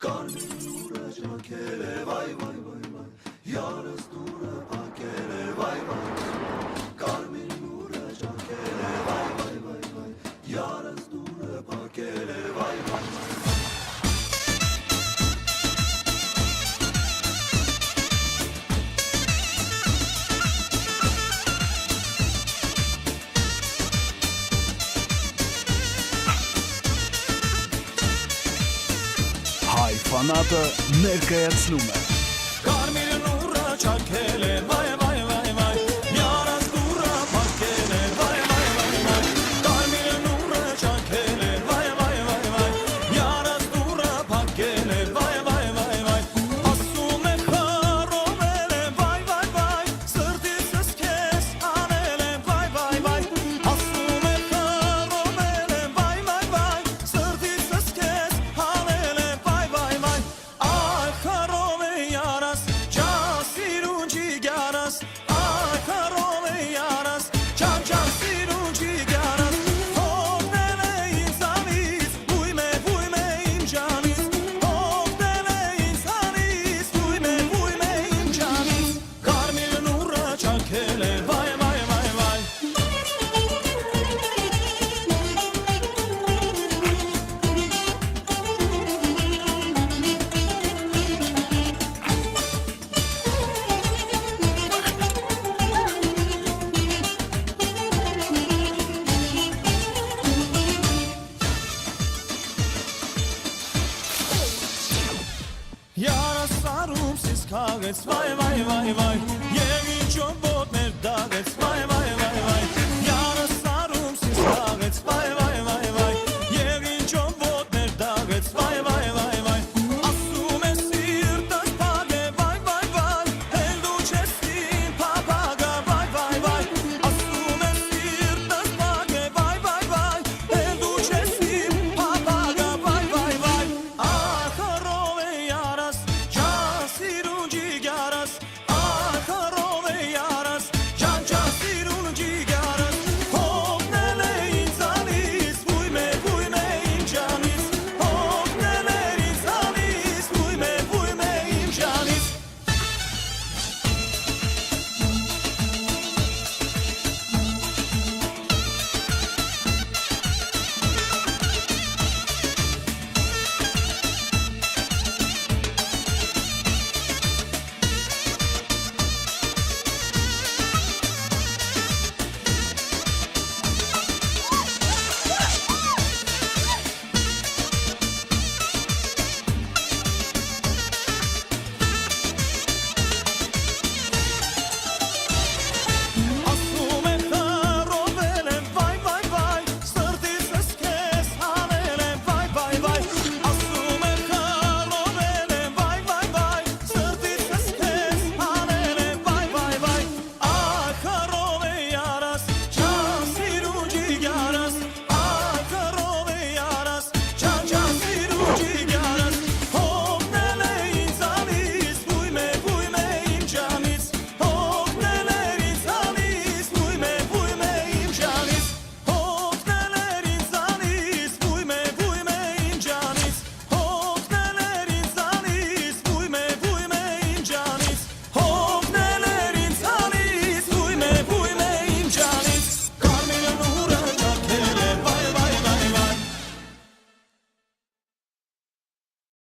Կարմիր ուրը ճանքեր է, վայ, վայ, վայ, վայ, յարս դուրը պակեր է, վայ, վայ, կարմիր ուրը ճանքեր է, վայ, վայ, վայ, վայ, յարս դուրը պակեր է, վայ, վայ, վայ. Հայ ֆանատը ներկայացնում է Կարմիրն ուռը չակել է, վայ, վայ, վայ, վայ, յարած դուրը պակել է, վայ, վայ, վայ, վայ, Կարմիրն ուռը չակել է, վայ, վայ, վայ, վայ, յարած դուրը պակել է, վայ, վայ, վայ, վայ, ասում է խառովել է, վայ, վայ, վայ, սրտիցս քեզ անել է, վայ, վայ, վայ, ասում է խառովել է, վայ, վայ, վայ, սրտիցս քեզ անել է, վայ, վայ, վայ, այ խառով է յարած, ջան սիրուն ջիգարած, այ խառով է յարած, ջան սիրուն ջիգարած, հոգնել է ինձանից, բույմ է իմ ջանից, հոգնել է ինձանից, բույմ է իմ ջանից, կարմիրն ուռը չանքել է, վայ, վայ, վայ, վայ. Յարս սարում սիս քաղեց, վայ, վայ, վայ, վայ, և ինչ ոտներ դաղեց, վայ, վայ,